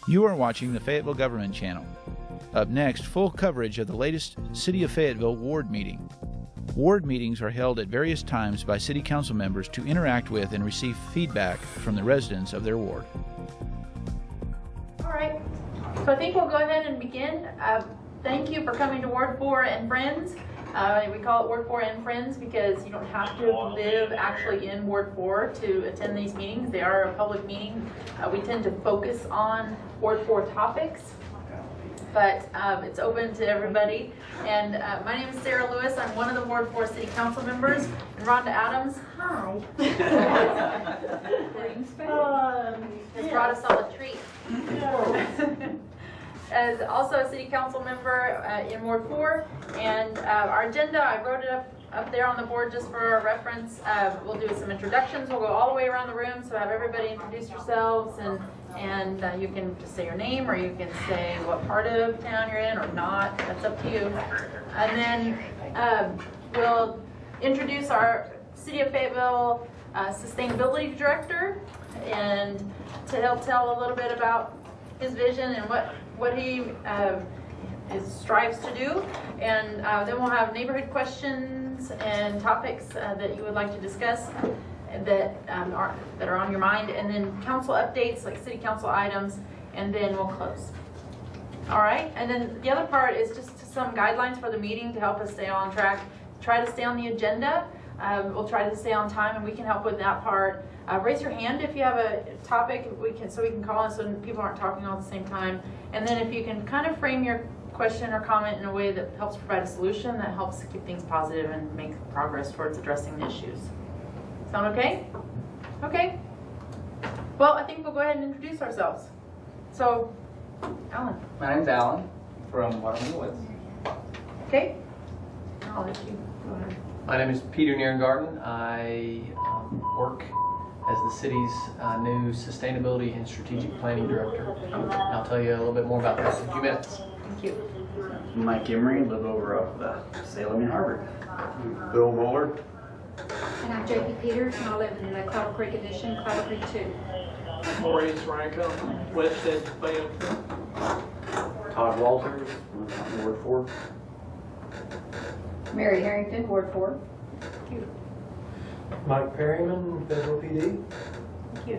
You are watching the Fayetteville Government Channel. Up next, full coverage of the latest City of Fayetteville Ward meeting. Ward meetings are held at various times by City Council members to interact with and receive feedback from the residents of their ward. All right, so I think we'll go ahead and begin. Thank you for coming to Ward 4 and Friends. We call it Ward 4 and Friends because you don't have to live actually in Ward 4 to attend these meetings. They are a public meeting. We tend to focus on Ward 4 topics, but it's open to everybody. And my name is Sarah Lewis. I'm one of the Ward 4 City Council members. And Rhonda Adams, hi, has brought us all a treat. As also a City Council member in Ward 4, and our agenda, I wrote it up there on the board just for our reference. We'll do some introductions. We'll go all the way around the room, so have everybody introduce yourselves, and you can just say your name, or you can say what part of town you're in or not. That's up to you. And then we'll introduce our City of Fayetteville Sustainability Director, and to help tell a little bit about his vision and what he strives to do. And then we'll have neighborhood questions and topics that you would like to discuss that are on your mind, and then council updates like city council items, and then we'll close. All right, and then the other part is just some guidelines for the meeting to help us stay on track. Try to stay on the agenda. We'll try to stay on time, and we can help with that part. Raise your hand if you have a topic, so we can call in so people aren't talking all at the same time. And then if you can kind of frame your question or comment in a way that helps provide a solution, that helps keep things positive and make progress towards addressing the issues. Sound okay? Okay. Well, I think we'll go ahead and introduce ourselves. So, Alan. My name's Alan from Waterman Woods. Okay. I'll let you go ahead. My name is Peter Nierengarten. I work as the city's new Sustainability and Strategic Planning Director. And I'll tell you a little bit more about that in a few minutes. Thank you. Mike Emery, live over off Salem and Harvard. Bill Muller. And I'm JP Peters, and I live in the Cloud Creek Edition, Cloud Creek 2. Maurice Ranko, West Edge Fayetteville. Todd Walters, Ward 4. Mary Harrington, Ward 4. Thank you. Mike Perryman, Fayetteville PD. Thank you.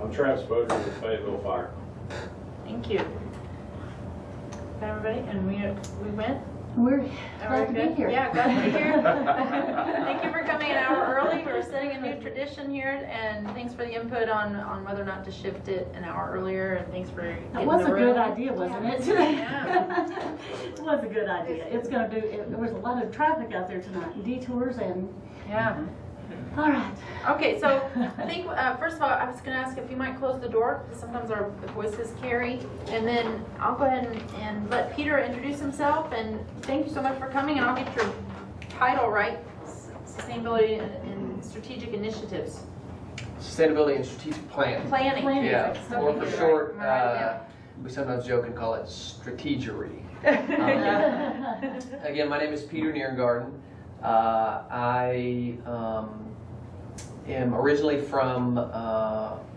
I'm Travis Bowden with Fayetteville Fire. Thank you. Everybody, and we went. We're Glad to be here. Yeah, glad to be here. Thank you for coming an hour early. We're setting a new tradition here, and thanks for the input on whether or not to shift it an hour earlier, and thanks for getting It was the a room. good idea, wasn't it? Yeah. It was a good idea. It's going to do, there was a lot of traffic out there tonight, and detours and, Yeah. all right. Okay, so I think first of all, I was going to ask if you might close the door, because sometimes our voices carry, and then I'll go ahead and let Peter introduce himself, and thank you so much for coming, and I'll get your title right, Sustainability and Strategic Initiatives. Sustainability and Strategic Planning. Planning. Yeah, So or we for get it short, right. Yeah. we sometimes joke and call it strategery. Again, my name is Peter Nierengarten. I am originally from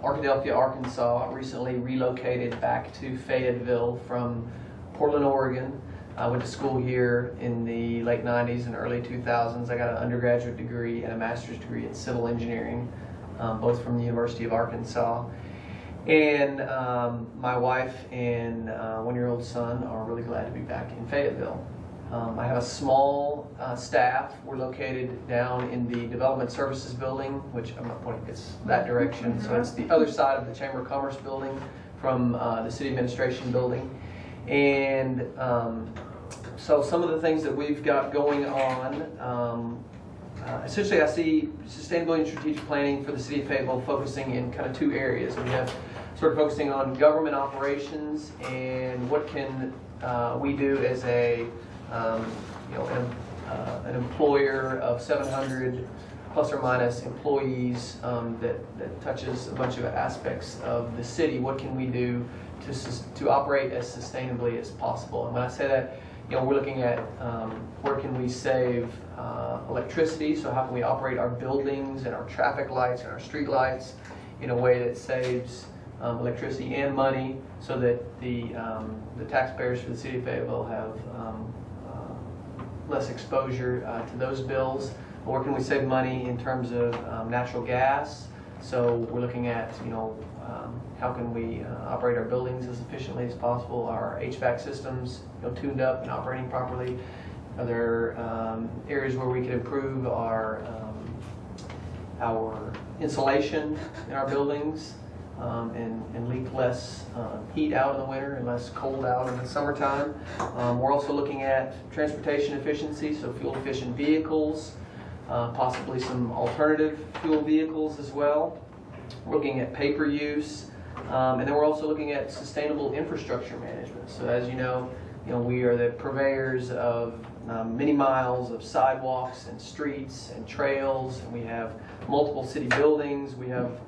Arkadelphia, Arkansas. Recently relocated back to Fayetteville from Portland, Oregon. I went to school here in the late 90s and early 2000s. I got an undergraduate degree and a master's degree in civil engineering, both from the University of Arkansas. And my wife and one-year-old son are really glad to be back in Fayetteville. I have a small staff. We're located down in the Development Services Building, which I'm not pointing, it's that direction. So it's the other side of the Chamber of Commerce building from the City Administration building. And so some of the things that we've got going on, essentially I see sustainability and strategic planning for the City of Fayetteville focusing in kind of two areas. We have sort of focusing on government operations and what can we do as a an employer of 700 plus or minus employees that touches a bunch of aspects of the city. What can we do to operate as sustainably as possible? And when I say that, we're looking at where can we save electricity, so how can we operate our buildings and our traffic lights and our street lights in a way that saves electricity and money, so that the taxpayers for the city of Fayetteville have less exposure to those bills. Where can we save money in terms of natural gas? So we're looking at, how can we operate our buildings as efficiently as possible, our HVAC systems, tuned up and operating properly. Are there areas where we could improve our insulation in our buildings and leak less heat out in the winter and less cold out in the summertime? We're also looking at transportation efficiency, so fuel efficient vehicles, possibly some alternative fuel vehicles as well. We're looking at paper use, and then we're also looking at sustainable infrastructure management. So as you know, we are the purveyors of many miles of sidewalks and streets and trails, and we have multiple city buildings. We have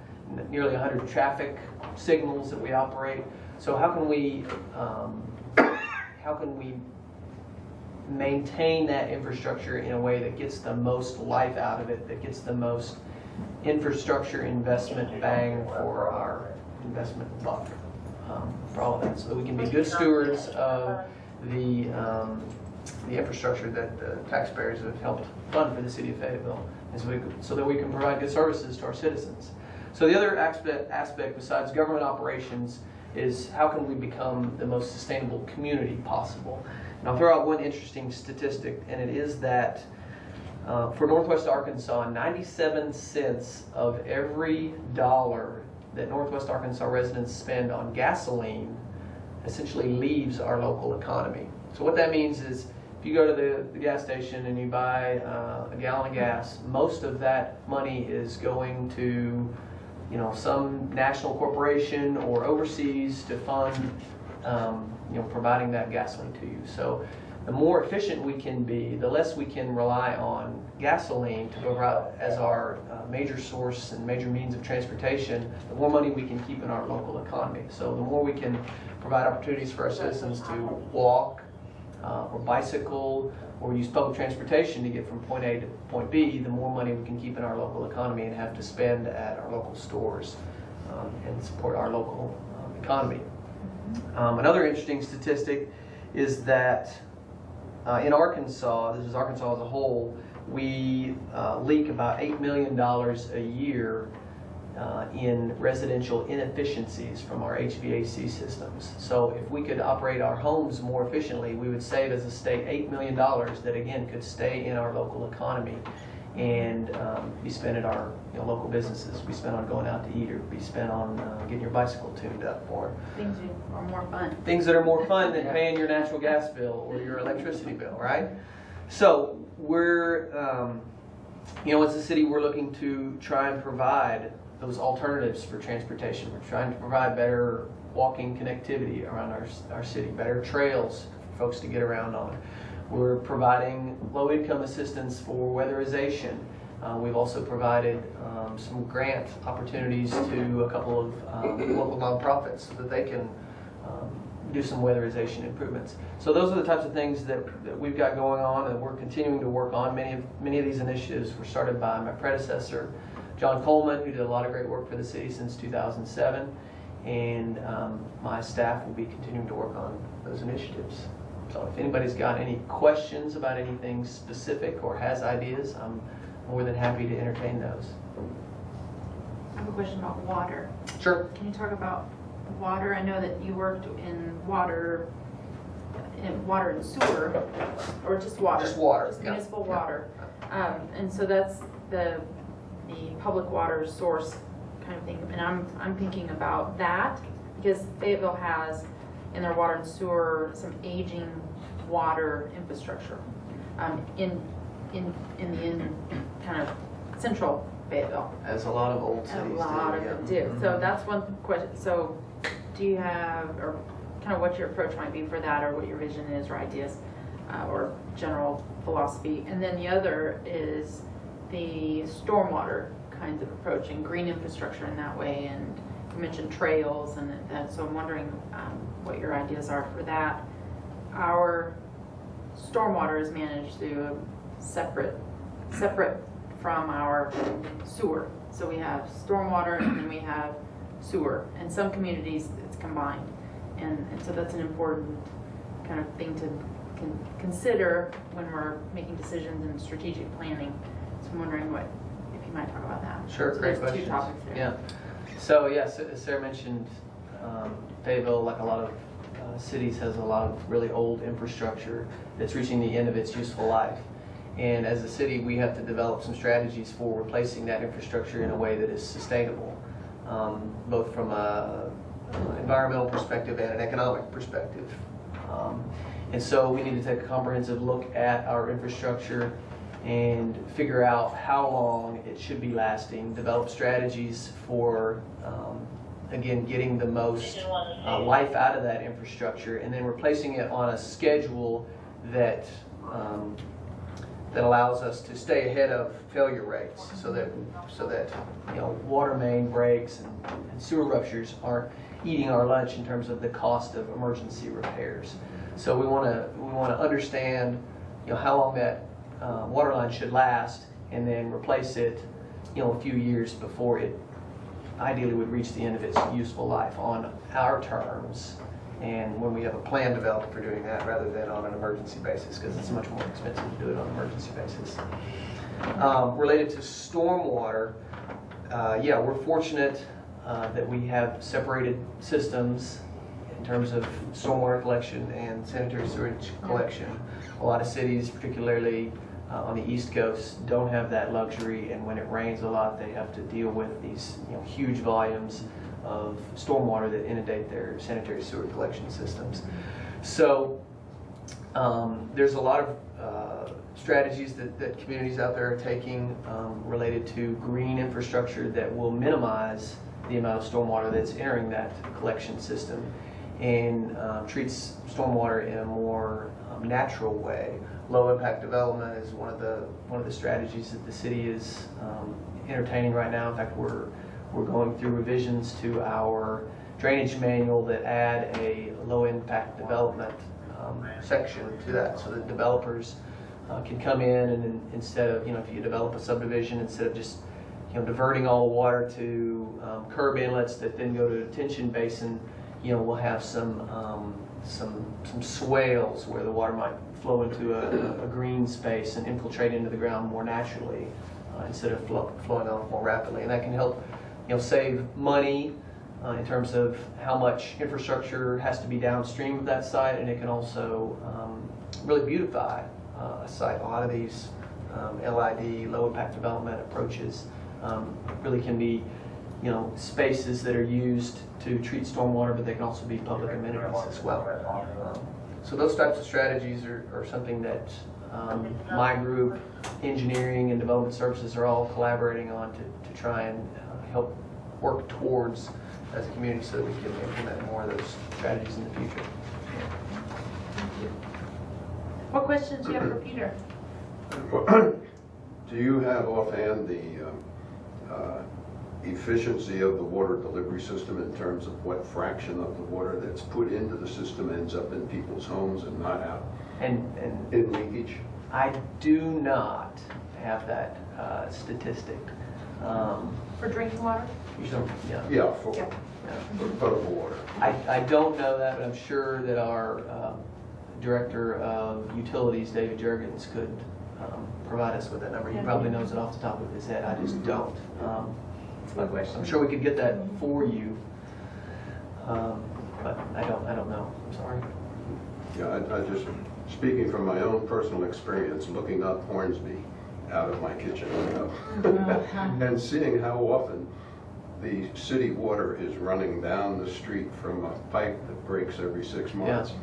nearly 100 traffic signals that we operate. So how can we maintain that infrastructure in a way that gets the most life out of it, that gets the most infrastructure investment bang for our investment buck, for all of that, so that we can be good stewards of the infrastructure that the taxpayers have helped fund for the city of Fayetteville, so that we can provide good services to our citizens. So the other aspect besides government operations is how can we become the most sustainable community possible. And I'll throw out one interesting statistic, and it is that for Northwest Arkansas, 97 cents of every dollar that Northwest Arkansas residents spend on gasoline essentially leaves our local economy. So what that means is, if you go to the gas station and you buy a gallon of gas, most of that money is going to some national corporation or overseas to fund providing that gasoline to you. So the more efficient we can be, the less we can rely on gasoline to provide as our major source and major means of transportation, the more money we can keep in our local economy. So the more we can provide opportunities for our citizens to walk or bicycle or use public transportation to get from point A to point B, the more money we can keep in our local economy and have to spend at our local stores and support our local economy. Another interesting statistic is that in Arkansas, this is Arkansas as a whole, we leak about $8 million a year in residential inefficiencies from our HVAC systems. So if we could operate our homes more efficiently, we would save as a state $8 million that again could stay in our local economy and be spent at our local businesses, be spent on going out to eat, or be spent on getting your bicycle tuned up, or Things are more fun. things that are more fun than paying your natural gas bill or your electricity bill, right? So we're, as a city, we're looking to try and provide those alternatives for transportation. We're trying to provide better walking connectivity around our city, better trails for folks to get around on. We're providing low-income assistance for weatherization. We've also provided some grant opportunities to a couple of local nonprofits so that they can do some weatherization improvements. So those are the types of things that we've got going on, and we're continuing to work on. Many of these initiatives were started by my predecessor, John Coleman, who did a lot of great work for the city since 2007, and my staff will be continuing to work on those initiatives. So if anybody's got any questions about anything specific or has ideas, I'm more than happy to entertain those. I have a question about water. Sure. Can you talk about water? I know that you worked in water and sewer, or just water. Just water, Just yeah. municipal water. And so that's the public water source kind of thing. And I'm thinking about that because Fayetteville has in their water and sewer some aging water infrastructure in kind of central Fayetteville. As a lot of old cities A lot of them do. So that's one question. So do you have, or kind of what your approach might be for that, or what your vision is, or ideas, or general philosophy? And then the other is the stormwater kinds of approach and green infrastructure in that way. And you mentioned trails, and so I'm wondering what your ideas are for that. Our stormwater is managed through a separate from our sewer. So we have stormwater, and then we have sewer. In some communities, it's combined. And so that's an important kind of thing to consider when we're making decisions in strategic planning. So I'm wondering if you might talk about that. Sure, So great there's questions. 2 topics there. Yeah. So yes, as Sarah mentioned, Fayetteville, like a lot of cities, has a lot of really old infrastructure that's reaching the end of its useful life. And as a city, we have to develop some strategies for replacing that infrastructure in a way that is sustainable, both from an environmental perspective and an economic perspective. And so we need to take a comprehensive look at our infrastructure and figure out how long it should be lasting, develop strategies for, again, getting the most life out of that infrastructure, and then replacing it on a schedule that that allows us to stay ahead of failure rates, so that water main breaks and sewer ruptures aren't eating our lunch in terms of the cost of emergency repairs. So we want to understand how long that water line should last, and then replace it a few years before it ideally would reach the end of its useful life on our terms, and when we have a plan developed for doing that, rather than on an emergency basis, because it's much more expensive to do it on an emergency basis. Related to stormwater, yeah, we're fortunate that we have separated systems in terms of stormwater collection and sanitary sewage collection. A lot of cities, particularly on the East Coast, don't have that luxury, and when it rains a lot, they have to deal with these huge volumes of stormwater that inundate their sanitary sewer collection systems. So there's a lot of strategies that communities out there are taking related to green infrastructure that will minimize the amount of stormwater that's entering that collection system, and treats stormwater in a more natural way. Low impact development is one of the strategies that the city is entertaining right now. In fact, we're going through revisions to our drainage manual that add a low impact development section to that, so that developers can come in and instead of, if you develop a subdivision, instead of just diverting all the water to curb inlets that then go to a detention basin, we'll have some swales where the water might flow into a green space and infiltrate into the ground more naturally, instead of flowing off more rapidly. And that can help save money in terms of how much infrastructure has to be downstream of that site, and it can also really beautify a site. A lot of these LID, low impact development approaches, really can be spaces that are used to treat stormwater, but they can also be public amenities as well. So those types of strategies are something that my group, engineering and development services, are all collaborating on to try and help work towards as a community, so that we can implement more of those strategies in the future. What questions do you have for Peter? Do you have offhand the efficiency of the water delivery system in terms of what fraction of the water that's put into the system ends up in people's homes and not out And in leakage? I do not have that statistic. For drinking water? Yeah. Yeah, for Yeah. potable water. I don't know that, but I'm sure that our Director of Utilities, David Juergens, could provide us with that number. He probably knows it off the top of his head. I just don't. I'm sure we could get that for you, but I don't know. I'm sorry. Yeah, I just, speaking from my own personal experience, looking up Hornsby out of my kitchen window and seeing how often the city water is running down the street from a pipe that breaks every 6 months.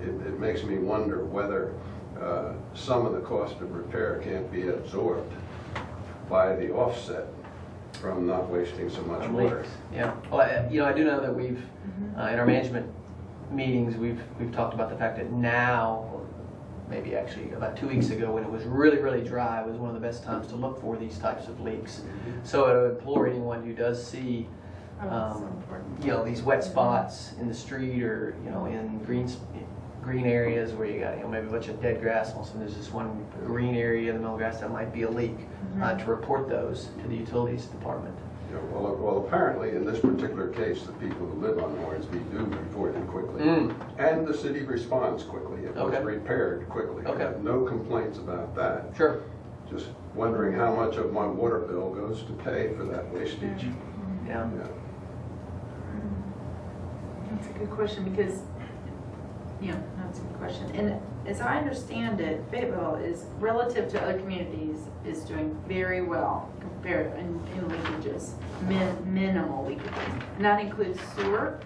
Yeah. It makes me wonder whether some of the cost of repair can't be absorbed by the offset from not wasting so much water. Yeah. Well, I do know that we've in our management meetings we've talked about the fact that now, maybe actually about 2 weeks ago, when it was really, really dry, was one of the best times to look for these types of leaks. So I would implore anyone who does see, these wet spots in the street, or in green areas where you got maybe a bunch of dead grass, and also there's this one green area in the middle of grass that might be a leak, to report those to the utilities department. Well, apparently, in this particular case, the people who live on Hornsby do report it quickly. And the city responds quickly. It was Okay. repaired quickly. I Okay. have no complaints about that. Sure. Just wondering how much of my water bill goes to pay for that wastage. Yeah. Yeah. That's a good question because, that's a good question. And as I understand it, Fayetteville is, relative to other communities, is doing very well compared in leakages, minimal leakages. And that includes sewer.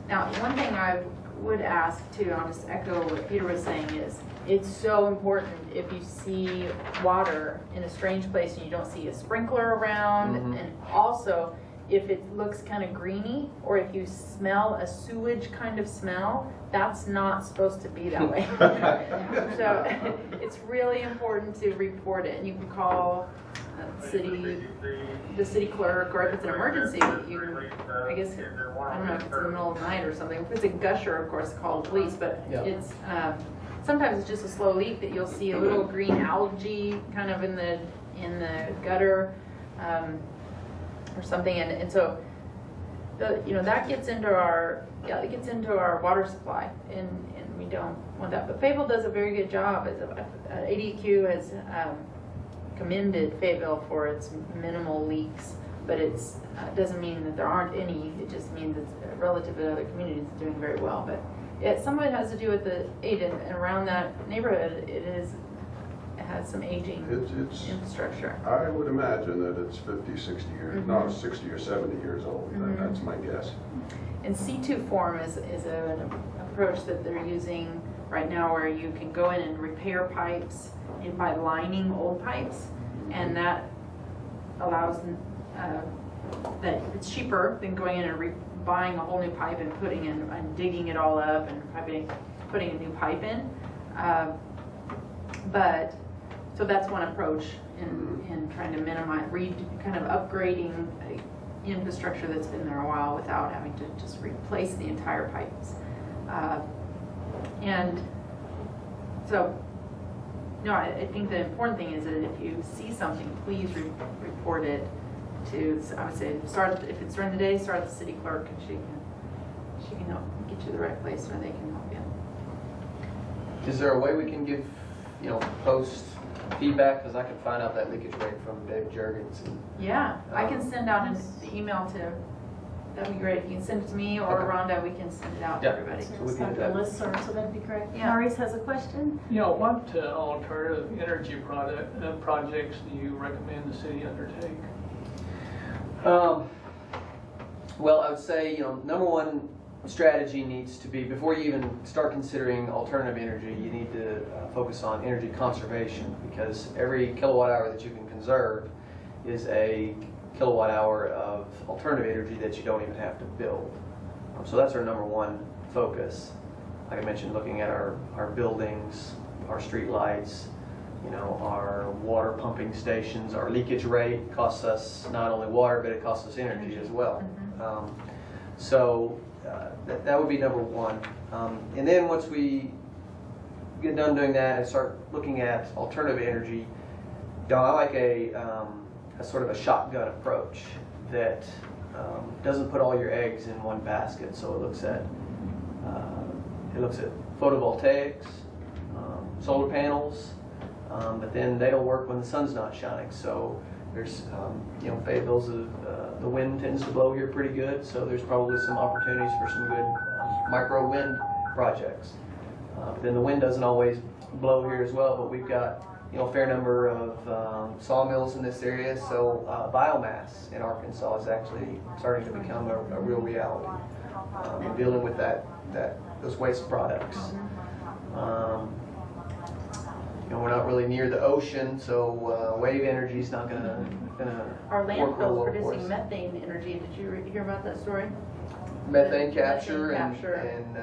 Now, one thing I would ask too, I'll just echo what Peter was saying, is it's so important if you see water in a strange place and you don't see a sprinkler around, and also if it looks kind of greeny, or if you smell a sewage kind of smell, that's not supposed to be that way. So it's really important to report it, and you can call the city clerk, or if it's an emergency, I guess, I don't know if it's in the middle of the night or something. If it's a gusher, of course, call the police, but Yeah. it's, sometimes it's just a slow leak that you'll see a little green algae kind of in the gutter, or something, and so that gets into our water supply, and we don't want that. But Fayetteville does a very good job. ADQ has commended Fayetteville for its minimal leaks, but it doesn't mean that there aren't any. It just means it's relative to other communities, it's doing very well. But some of it has to do with the age, and around that neighborhood, it has some aging It's infrastructure. I would imagine that it's 50, 60 years, no, 60 or 70 years old. That's my guess. And C2 form is an approach that they're using right now, where you can go in and repair pipes by lining old pipes, and that allows that it's cheaper than going in and buying a whole new pipe and putting in and digging it all up and putting a new pipe in. But so that's one approach in trying to minimize, kind of upgrading infrastructure that's been there a while without having to just replace the entire pipes. And so, I think the important thing is that if you see something, please report it to, I would say, if it's during the day, start at the city clerk, and she can help get you to the right place where they can help you. Is there a way we can give, post feedback? Because I can find out that leakage rate from Dave Jurgens. Yeah, I can send out an email to, that'd be great. You can send it to me, or Okay. Rhonda, we can send it out to Yeah. everybody. So we It's can like do a that. listserv, so that'd be great. Yeah. Maurice has a question? What alternative energy projects do you recommend the city undertake? Well, I would say, number one strategy needs to be, before you even start considering alternative energy, you need to focus on energy conservation, because every kilowatt hour that you can conserve is a kilowatt hour of alternative energy that you don't even have to build. So that's our number one focus. Like I mentioned, looking at our buildings, our street lights, our water pumping stations. Our leakage rate costs us not only water, but it costs us energy as well. So that would be number one. And then once we get done doing that and start looking at alternative energy, I like a sort of a shotgun approach that doesn't put all your eggs in one basket. So it looks at photovoltaics, solar panels, but then they don't work when the sun's not shining. So there's, Fayetteville's the wind tends to blow here pretty good, so there's probably some opportunities for some good micro wind projects. But then the wind doesn't always blow here as well, but we've got a fair number of sawmills in this area, so biomass in Arkansas is actually starting to become a real reality. And dealing with those waste products. We're not really near the ocean, so wave energy is not gonna Our work real landfill's well for producing us. methane energy. Did you hear about that story? Methane capture Methane capture. and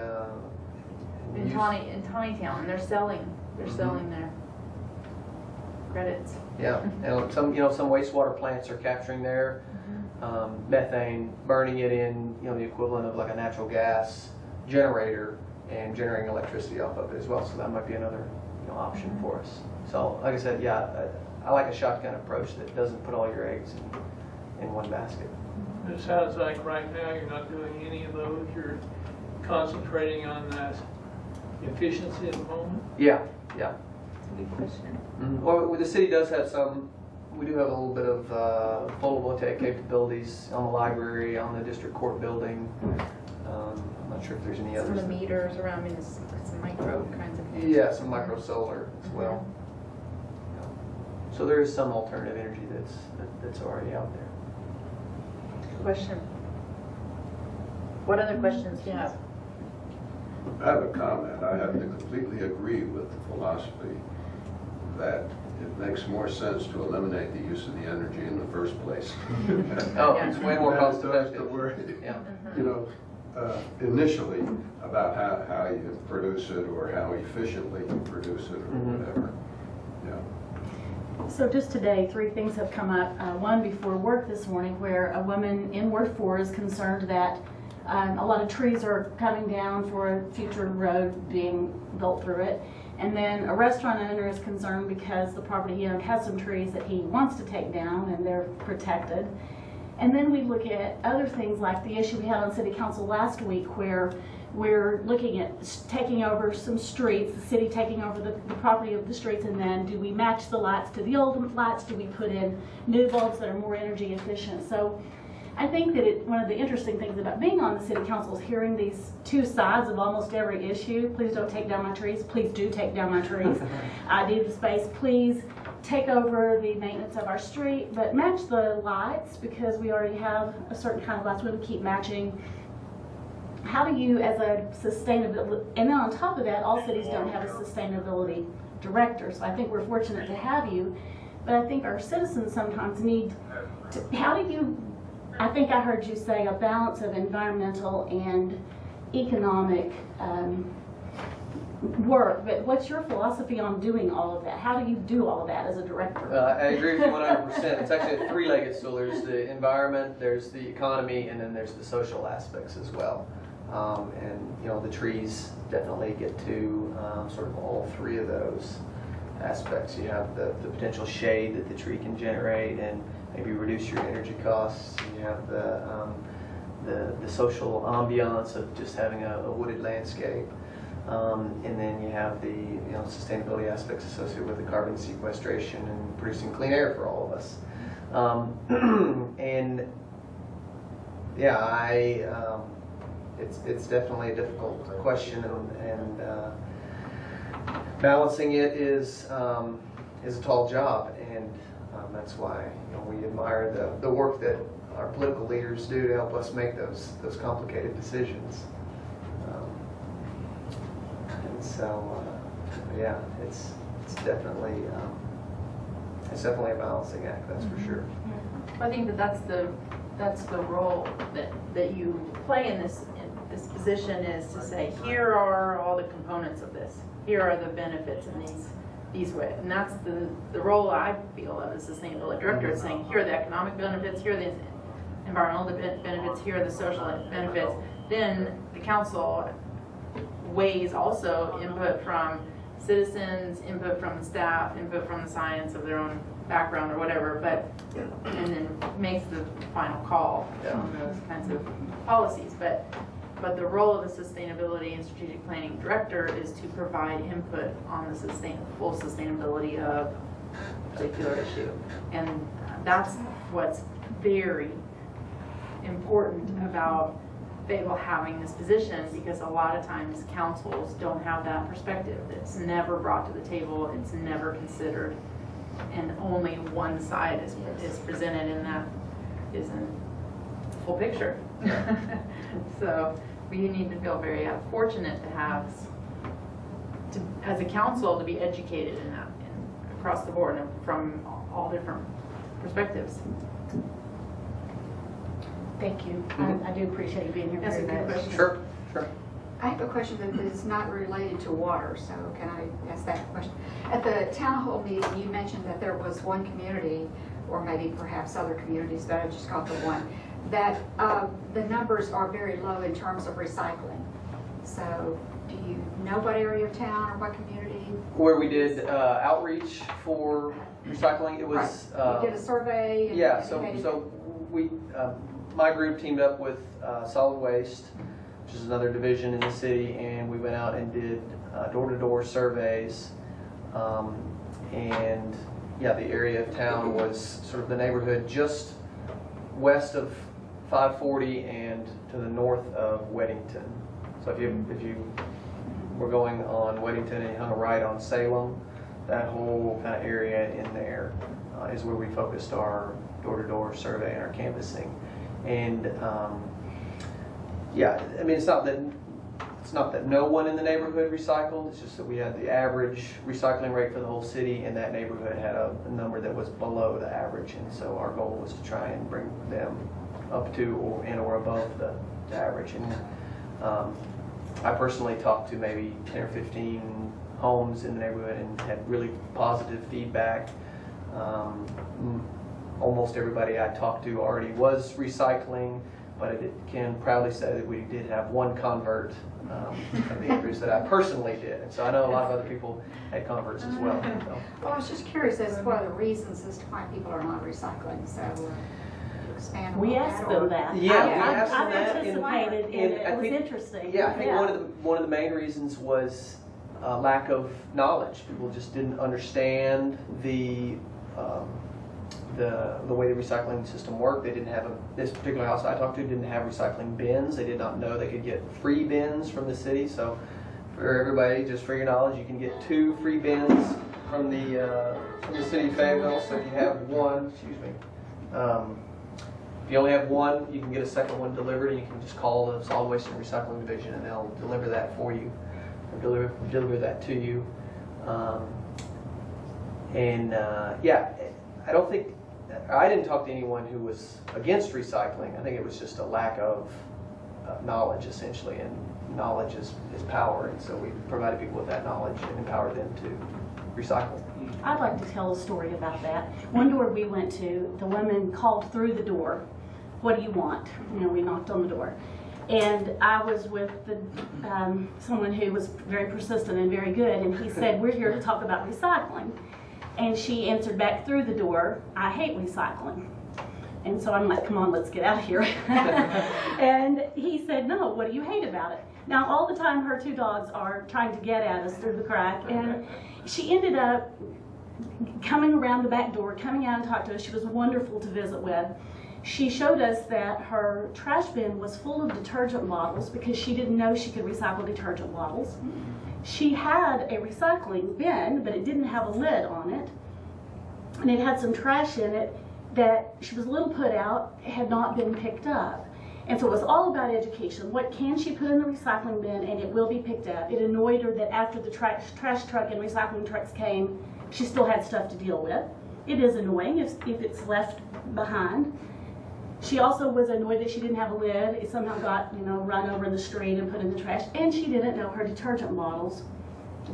In use- Tawnytown, they're selling their credits. Yeah, and some wastewater plants are capturing their methane, burning it in the equivalent of like a natural gas generator, and generating electricity off of it as well. So that might be another option for us. So like I said, I like a shotgun approach that doesn't put all your eggs in one basket. It sounds like right now you're not doing any of those, you're concentrating on that efficiency at the moment? Yeah, yeah. Good question. Well, the city does have some, we do have a little bit of photovoltaic capabilities on the library, on the district court building. I'm not sure if there's any Some others. of the meters around, I mean, some micro kinds of things. Yeah, some micro solar as well. Yeah. So there is some alternative energy that's already out there. Question. What other questions do you have? I have a comment. I have to completely agree with the philosophy that it makes more sense to eliminate the use of the energy in the first place. Oh, Yeah. it's way more cost Than it does effective. to worry, Yeah. you know, initially about how you produce it or how efficiently you produce it or whatever. Yeah. So just today, 3 things have come up. One before work this morning where a woman in Ward 4 is concerned that a lot of trees are coming down for a future road being built through it. And then a restaurant owner is concerned because the property he owned has some trees that he wants to take down and they're protected. And then we look at other things like the issue we had on City Council last week where we're looking at taking over some streets, the city taking over the property of the streets, and then do we match the lights to the old lights? Do we put in new bulbs that are more energy efficient? So I think that one of the interesting things about being on the City Council is hearing these 2 sides of almost every issue. Please don't take down my trees. Please do take down my trees. I need the space. Please take over the maintenance of our street, but match the lights because we already have a certain kind of lights we would keep matching. How do you, as a sustainability, and then on top of that, all cities don't have a sustainability director, so I think we're fortunate to have you, but I think our citizens sometimes need to, how do you, I think I heard you say a balance of environmental and economic work, but what's your philosophy on doing all of that? How do you do all of that as a director? I agree with you 100%. It's actually a 3-legged stool. There's the environment, there's the economy, and then there's the social aspects as well. And you know, the trees definitely get to sort of all 3 of those aspects. You have the potential shade that the tree can generate and maybe reduce your energy costs. You have the social ambiance of just having a wooded landscape. And then you have the sustainability aspects associated with the carbon sequestration and producing clean air for all of us. And yeah, it's definitely a difficult question, and balancing it is a tall job, and that's why we admire the work that our political leaders do to help us make those complicated decisions. And so, yeah, it's definitely a balancing act, that's for sure. I think that's the role that you play in this position, is to say, here are all the components of this. Here are the benefits in these ways. And that's the role I feel of as sustainability director, is saying, here are the economic benefits, here are the environmental benefits, here are the social benefits. Then the council weighs also input from citizens, input from the staff, input from the science of their own background or whatever, and then makes the final call on those kinds of policies. But the role of the sustainability and strategic planning director is to provide input on the full sustainability of a particular issue. And that's what's very important about Fayetteville having this position, because a lot of times councils don't have that perspective. It's never brought to the table, it's never considered, and only one side is presented, and that isn't the full picture. So we need to feel very fortunate to have, as a council, to be educated in that, across the board and from all different perspectives. Thank you. I do appreciate you being here. That's a very good much. question. Sure. I have a question that is not related to water, so can I ask that question? At the town hall meeting, you mentioned that there was one community, or maybe perhaps other communities, but I just got the one, that the numbers are very low in terms of recycling. So do you know what area of town or what community? Where we did outreach for recycling, it was... Right. You did a survey? And yeah, indicated- so we my group teamed up with Solid Waste, which is another division in the city, and we went out and did door-to-door surveys. And yeah, the area of town was sort of the neighborhood just west of 540 and to the north of Weddington. So if you were going on Weddington and you hung a right on Salem, that whole kind of area in there is where we focused our door-to-door survey and our canvassing. And yeah, I mean, it's not that no one in the neighborhood recycled. It's just that we had the average recycling rate for the whole city, and that neighborhood had a number that was below the average. And so our goal was to try and bring them up to or above the average. And I personally talked to maybe 10 or 15 homes in the neighborhood and had really positive feedback. Almost everybody I talked to already was recycling, but I can proudly say that we did have one convert of the Andrews that I personally did. And so I know a lot of other people had converts as well. So. Well, I was just curious as to what are the reasons as to why people are not recycling. So expand on We that, asked or- them that. Yeah, we asked them I that, participated and in it. I It was think- interesting. Yeah, I think one of the main reasons was lack of knowledge. People just didn't understand the way the recycling system worked. They didn't have this particular house I talked to didn't have recycling bins. They did not know they could get free bins from the city. So for everybody, just for your knowledge, you can get 2 free bins from the city of Fayetteville. So if you have one, if you only have one, you can get a second one delivered, and you can just call the Solid Waste and Recycling Division, and they'll deliver that for you, or deliver that to you. Yeah, I didn't talk to anyone who was against recycling. I think it was just a lack of knowledge, essentially, and knowledge is power, and so we provided people with that knowledge and empowered them to recycle. I'd like to tell a story about that. One door we went to, the woman called through the door, "What do you want?" You know, we knocked on the door. And I was with someone who was very persistent and very good, and he said, "We're here to talk about recycling." And she answered back through the door, "I hate recycling." And so I'm like, "Come on, let's get out of here." And he said, "No, what do you hate about it?" Now, all the time her 2 dogs are trying to get at us through the crack, and she ended up coming around the back door, coming out and talked to us. She was wonderful to visit with. She showed us that her trash bin was full of detergent bottles because she didn't know she could recycle detergent bottles. She had a recycling bin, but it didn't have a lid on it, and it had some trash in it that she was a little put out, had not been picked up. And so it was all about education. What can she put in the recycling bin and it will be picked up? It annoyed her that after the trash truck and recycling trucks came, she still had stuff to deal with. It is annoying if it's left behind. She also was annoyed that she didn't have a lid. It somehow got, run over in the street and put in the trash. And she didn't know her detergent bottles,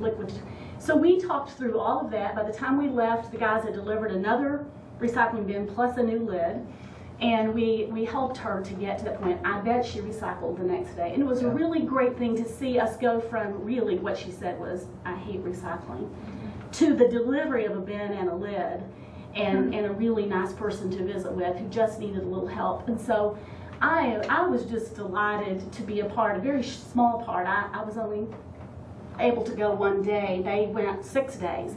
liquid. So we talked through all of that. By the time we left, the guys had delivered another recycling bin plus a new lid. And we helped her to get to that point. I bet she recycled the next day. And it was a really great thing to see us go from really what she said was, "I hate recycling," to the delivery of a bin and a lid. And a really nice person to visit with who just needed a little help. And so I was just delighted to be a part, a very small part. I was only able to go one day. They went 6 days.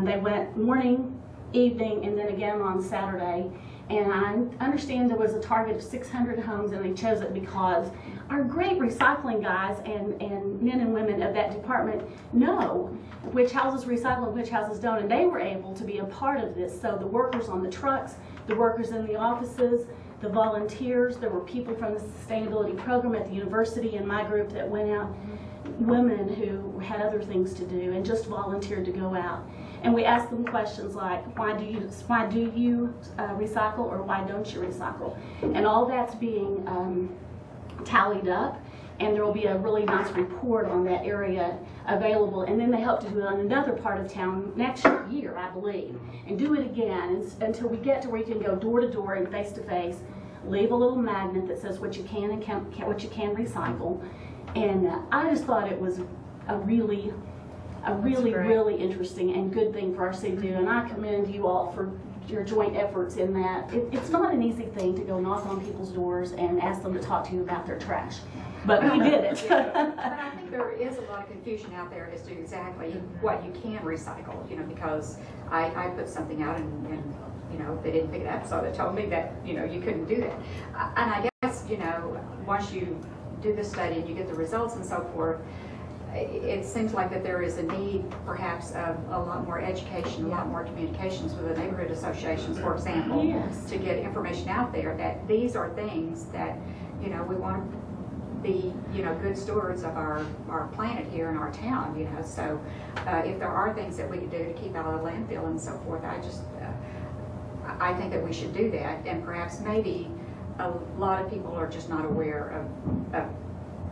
They went morning, evening, and then again on Saturday. And I understand there was a target of 600 homes, and they chose it because our great recycling guys and men and women of that department know which houses recycle and which houses don't, and they were able to be a part of this. So the workers on the trucks, the workers in the offices, the volunteers, there were people from the sustainability program at the university in my group that went out, women who had other things to do and just volunteered to go out. And we asked them questions like, why do you recycle, or why don't you recycle? And all that's being tallied up, and there will be a really nice report on that area available. And then they hope to do it on another part of town next year, I believe, and do it again until we get to where you can go door to door and face to face, leave a little magnet that says what you can and what you can recycle. And I just thought it was a really interesting and good thing for our city to do. And I commend you all for your joint efforts in that. It's not an easy thing to go knock on people's doors and ask them to talk to you about their trash, but we did it. But I think there is a lot of confusion out there as to exactly what you can recycle, you know, because I put something out and you know, they didn't pick it up, so they told me that, you know, you couldn't do that. And I guess, you know, once you do the study and you get the results and so forth, it seems like that there is a need perhaps of a lot more education, a lot more communications with the neighborhood associations, for example, Yes. to get information out there that these are things that, you know, we want to be, you know, good stewards of our planet here in our town, you know. So if there are things that we can do to keep out of the landfill and so forth, I think that we should do that. And perhaps maybe a lot of people are just not aware of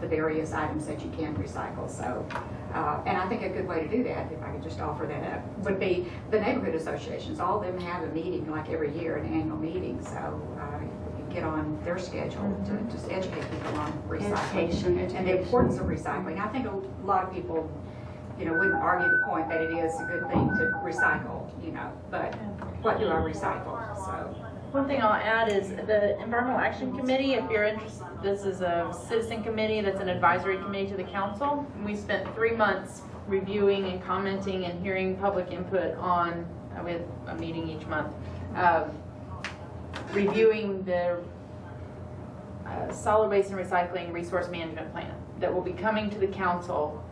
the various items that you can recycle. So, and I think a good way to do that, if I could just offer that up, would be the neighborhood associations. All of them have a meeting like every year, an annual meeting. So get on their schedule to just educate people on recycling and the importance of recycling. I think a lot of people, you know, wouldn't argue the point that it is a good thing to recycle, you know, but what do I recycle? So. One thing I'll add is the Environmental Action Committee, if you're interested, this is a citizen committee that's an advisory committee to the council. We spent 3 months reviewing and commenting and hearing public input on, with a meeting each month, reviewing the solid waste and recycling resource management plan that will be coming to the council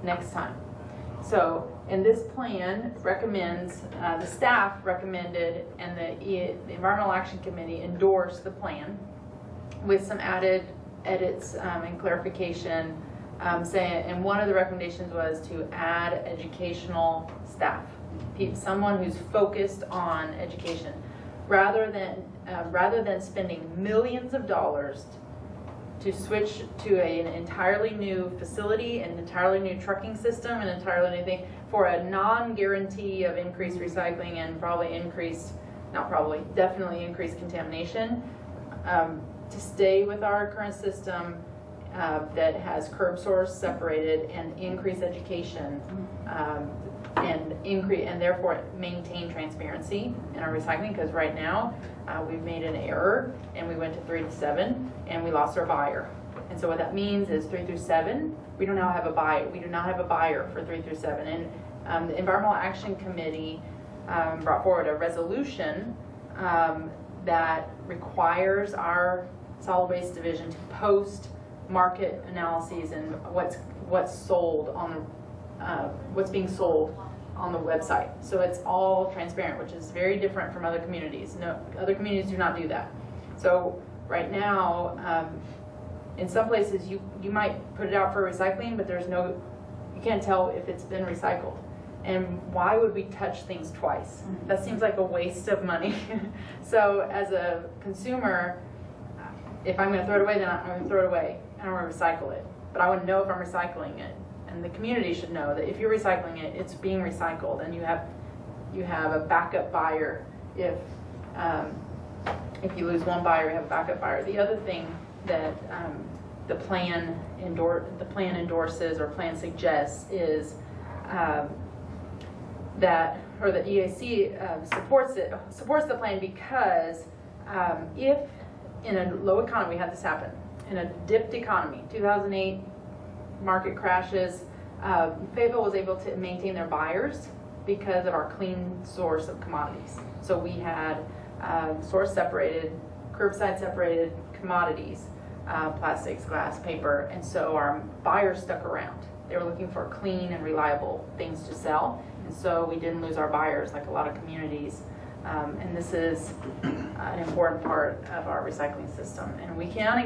next time. So, and this plan recommends, the staff recommended and the Environmental Action Committee endorsed the plan with some added edits and clarification, and one of the recommendations was to add educational staff, someone who's focused on education, rather than spending millions of dollars to switch to an entirely new facility, an entirely new trucking system, an entirely new thing for a non-guarantee of increased recycling and definitely increased contamination. To stay with our current system that has curb source separated and increase education and therefore maintain transparency in our recycling, because right now we've made an error and we went to 3 to 7 and we lost our buyer. And so what that means is 3 through 7, we do not have a buyer. We do not have a buyer for 3 through 7. And the Environmental Action Committee brought forward a resolution that requires our solid waste division to post market analyses and what's sold on what's being sold on the website. So it's all transparent, which is very different from other communities. No, other communities do not do that. So right now, in some places you might put it out for recycling, but you can't tell if it's been recycled. And why would we touch things twice? That seems like a waste of money. So as a consumer, if I'm going to throw it away, then I'm going to throw it away. I don't want to recycle it. But I want to know if I'm recycling it. And the community should know that if you're recycling it, it's being recycled, and you have a backup buyer. If you lose one buyer, you have a backup buyer. The other thing that the plan endorses or plan suggests is that the EAC supports the plan because if in a low economy, we had this happen in a dipped economy, 2008. Market crashes, Fayetteville was able to maintain their buyers because of our clean source of commodities. So we had source separated, curbside separated commodities, plastics, glass, paper, and so our buyers stuck around. They were looking for clean and reliable things to sell, and so we didn't lose our buyers like a lot of communities. And this is an important part of our recycling system. And we can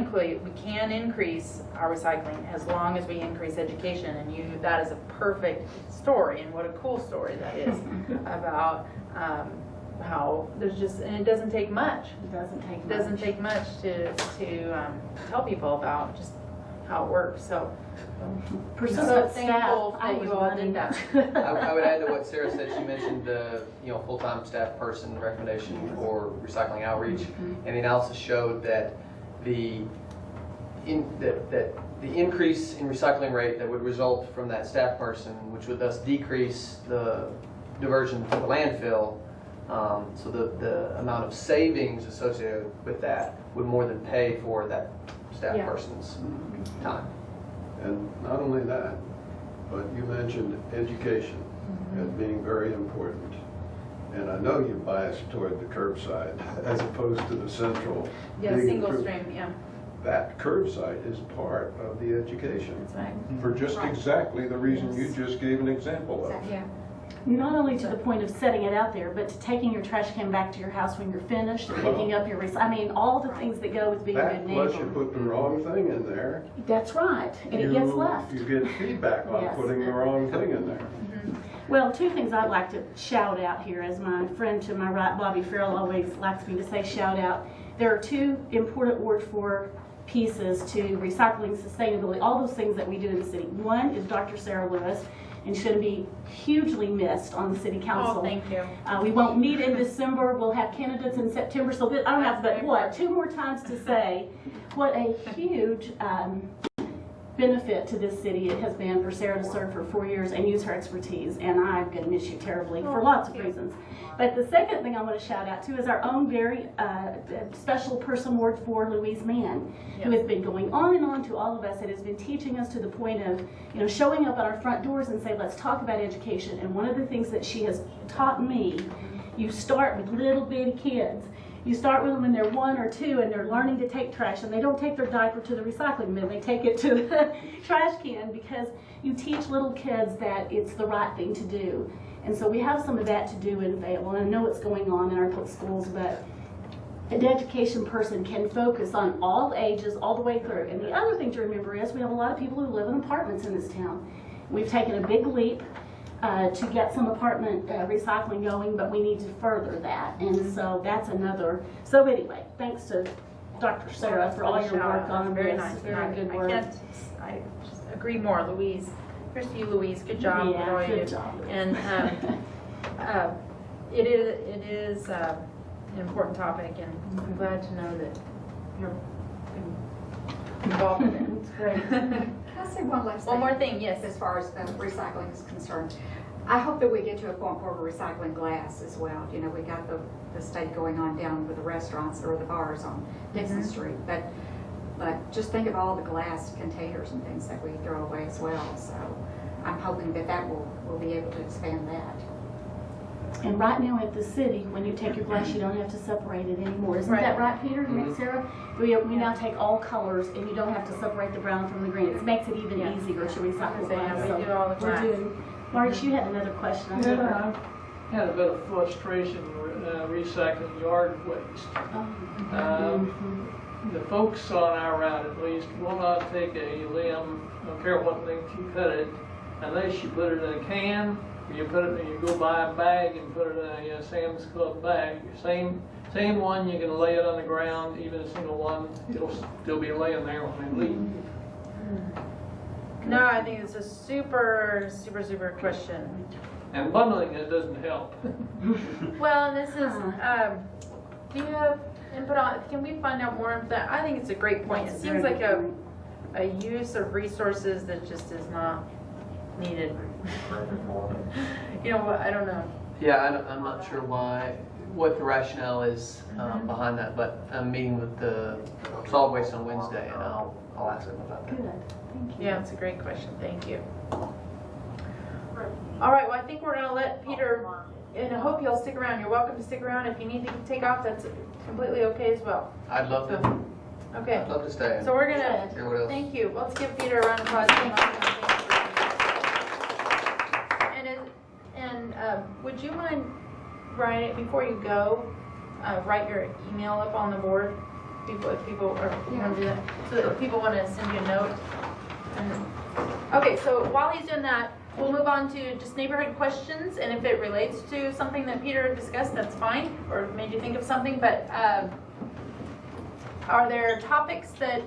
increase our recycling as long as we increase education. And that is a perfect story, and what a cool story that is about how and it doesn't take much. It doesn't take much to tell people about just how it works. So Persistent thankful staff, that you all did that. I would add to what Sarah said. She mentioned the full-time staff person recommendation for recycling outreach, and the analysis showed that the increase in recycling rate that would result from that staff person, which would thus decrease the diversion to the landfill, So the amount of savings associated with that would more than pay for that staff Yeah. person's time. And not only that, but you mentioned education as being very important. And I know you're biased toward the curbside as opposed to the central. Yeah, big single improvement. stream, yeah, That curbside is part of the education. that's right. For just exactly the reason you just gave an example of. Yeah. Not only to the point of setting it out there, but to taking your trash can back to your house when you're finished, and picking up your I mean, all the things that go with being a That good plus you neighbor. put the wrong thing in there. That's right, and it gets left. You get feedback on Yes. putting the wrong thing in there. Well, two things I'd like to shout out here, as my friend to my right, Bobby Farrell, always likes me to say shout out. There are two important Ward 4 pieces to recycling, sustainability, all those things that we do in the city. One is Dr. Sarah Lewis, and should be hugely missed on the city council. Oh, thank you. We won't meet in December, we'll have candidates in September, so I don't have but what, 2 more times to say what a huge benefit to this city it has been for Sarah to serve for 4 years and use her expertise, and I'm going to miss you terribly for lots of reasons. But the second thing I want to shout out to is our own very special person, Ward 4, Louise Mann, who has been going on and on to all of us. It has been teaching us to the point of, you know, showing up at our front doors and say, let's talk about education. And one of the things that she has taught me, you start with little bitty kids. You start with them when they're 1 or 2 and they're learning to take trash, and they don't take their diaper to the recycling bin, they take it to the trash can, because you teach little kids that it's the right thing to do. And so we have some of that to do in Fayetteville, and I know it's going on in our schools, but an education person can focus on all ages, all the way through. And the other thing to remember is we have a lot of people who live in apartments in this town. We've taken a big leap to get some apartment recycling going, but we need to further that. And so that's another. So anyway, thanks to Dr. Sarah for all your work on Very this. nice. Very good work. I just agree more, Louise. Here's to you, Louise. Good job. with all Yeah, you good do. job. And it is an important topic, and I'm glad to know that you're involved in it. It's great. Can I say one last thing? One more thing, yes. As far as recycling is concerned, I hope that we get to a point where we're recycling glass as well. You know, we got the state going on down with the restaurants or the bars on Dixon Street, but just think of all the glass containers and things that we throw away as well. So I'm hoping that we'll be able to expand that. And right now at the city, when you take your glass, you don't have to separate it anymore. Isn't that right, Peter? Sarah? We now take all colors, and you don't have to separate the brown from the green. It makes it even easier to recycle glass. We do all the We're time. doing. Marge, you had another question. I think. Yeah, I had a bit of frustration recycling yard waste. The folks on our route, at least, will not take a limb, don't care what length you cut it, unless you put it in a can, or you go buy a bag and put it in a Sam's Club bag. Same one, you can lay it on the ground, even a single one, it'll still be laying there when they leave. No, I think it's a super, super, super question. And bundling it doesn't help. Well, this is, do you have input on, can we find out more of that? I think it's a great point. It seems like a use of resources that just is not needed. You know what, I don't know. Yeah, I'm not sure what the rationale is behind that, but I'm meeting with the solid waste on Wednesday, and I'll ask them about that. Good. Thank you. Yeah, it's a great question, thank you. All right, well, I think we're gonna let Peter, and I hope he'll stick around. You're welcome to stick around. If you need to take off, that's completely okay as well. I'd love to. Okay, I'd love to stay. so we're gonna, Hear what else? thank you. Let's give Peter a round of applause. And would you mind writing, before you go, write your email up on the board? If people are, you want to do that? So that if people want to send you a note. Okay, so while he's doing that, we'll move on to just neighborhood questions, and if it relates to something that Peter discussed, that's fine, or made you think of something, but are there topics that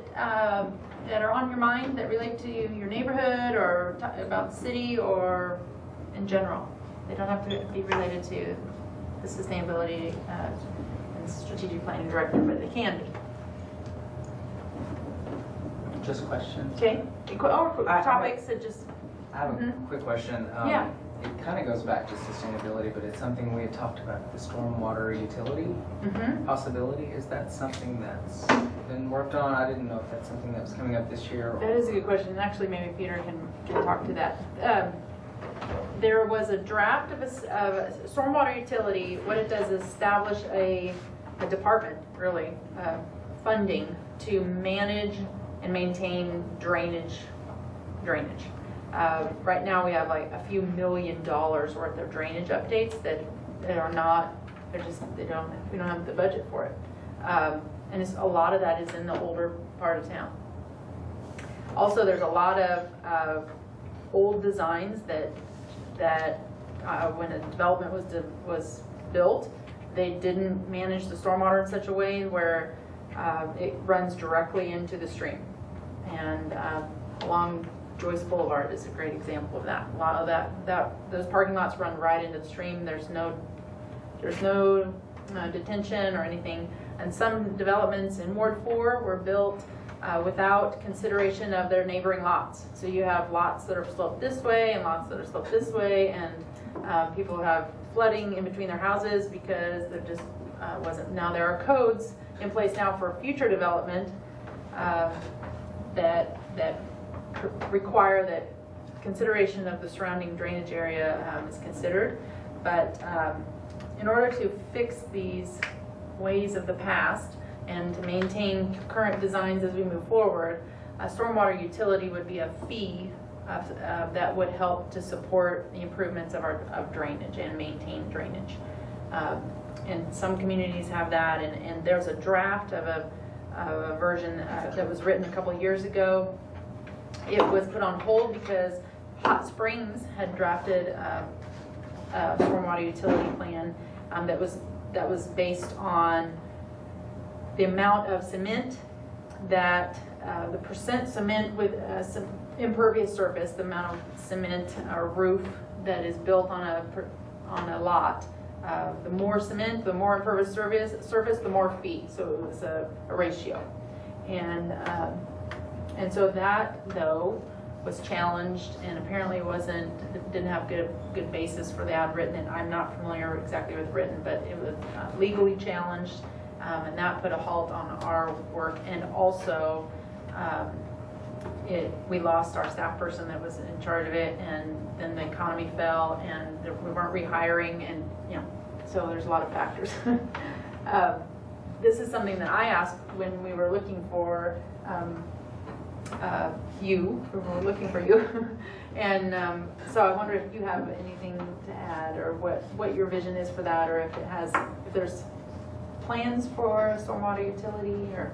that are on your mind that relate to your neighborhood, or about the city, or in general? They don't have to be related to the sustainability and strategic planning director, but they can be. Just questions. Okay, or topics that just, I have a quick question. Yeah. it kind of goes back to sustainability, but it's something we had talked about, the stormwater utility possibility. Is that something that's been worked on? I didn't know if that's something that was coming up this year. That is a good question, and actually maybe Peter can talk to that. There was a draft of a stormwater utility. What it does is establish a department, really, funding to manage and maintain drainage. Right now we have like a few $1 million worth of drainage updates that are not, we don't have the budget for it. And a lot of that is in the older part of town. Also, there's a lot of old designs that when a development was built, they didn't manage the stormwater in such a way where it runs directly into the stream. And along Joyce Boulevard is a great example of that. A lot of those parking lots run right into the stream. There's no detention or anything. And some developments in Ward 4 were built without consideration of their neighboring lots. So you have lots that are sloped this way and lots that are sloped this way, and people have flooding in between their houses because there just wasn't. Now there are codes in place now for future development that require that consideration of the surrounding drainage area is considered. But in order to fix these ways of the past and to maintain current designs as we move forward, a stormwater utility would be a fee that would help to support the improvements of drainage and maintain drainage. And some communities have that, and there's a draft of a version that was written a couple of years ago. It was put on hold because Hot Springs had drafted a stormwater utility plan that was based on the amount of cement that the percent cement with some impervious surface, the amount of cement or roof that is built on a lot. The more cement, the more impervious surface, the more fee. So it was a ratio, and so that though was challenged and apparently didn't have good basis for the ad written. And I'm not familiar exactly with written, but it was legally challenged, and that put a halt on our work. And also, we lost our staff person that was in charge of it, and then the economy fell, and we weren't rehiring, and so there's a lot of factors. This is something that I asked when we were looking for we were looking for you, and so I wonder if you have anything to add, or what your vision is for that, or if there's plans for a stormwater utility, or.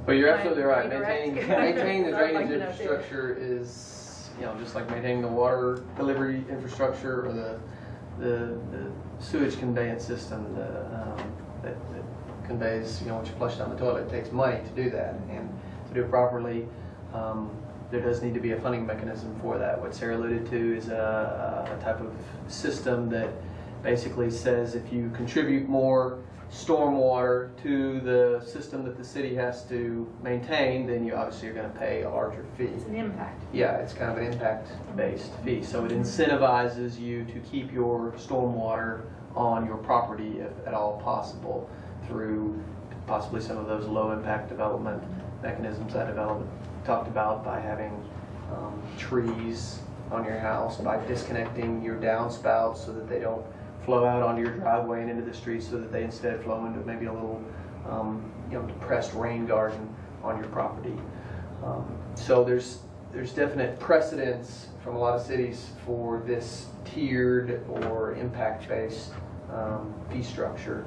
Well, you're absolutely right. Maintaining the drainage infrastructure is, just like maintaining the water delivery infrastructure or the sewage conveyance system that conveys, what you flush down the toilet. It takes money to do that, and to do it properly, there does need to be a funding mechanism for that. What Sarah alluded to is a type of system that basically says if you contribute more stormwater to the system that the city has to maintain, then you obviously are going to pay a larger fee. It's an impact. Yeah, it's kind of an impact-based fee. So it incentivizes you to keep your stormwater on your property if at all possible, through possibly some of those low-impact development mechanisms that development talked about, by having trees on your house, by disconnecting your downspouts so that they don't flow out onto your driveway and into the street, so that they instead flow into maybe a little depressed rain garden on your property. So there's definite precedence from a lot of cities for this tiered or impact-based fee structure.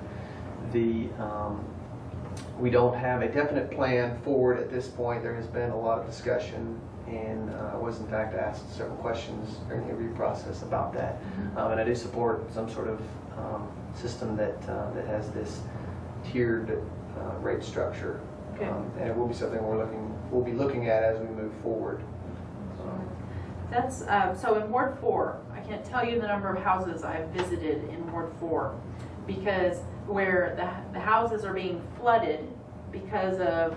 We don't have a definite plan forward at this point. There has been a lot of discussion, and I was in fact asked several questions during the interview process about that. And I do support some sort of system that has this tiered rate structure. Okay. And it will be something we'll be looking at as we move forward. That's so in Ward 4, I can't tell you the number of houses I've visited in Ward 4, because where the houses are being flooded because of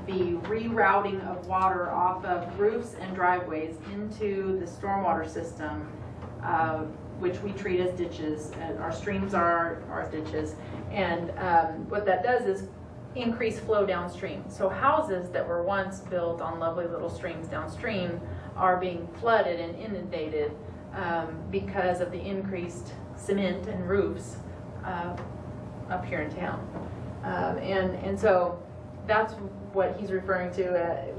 the rerouting of water off of roofs and driveways into the stormwater system. which we treat as ditches, and our streams are our ditches. And what that does is increase flow downstream. So houses that were once built on lovely little streams downstream are being flooded and inundated because of the increased cement and roofs up here in town. And so that's what he's referring to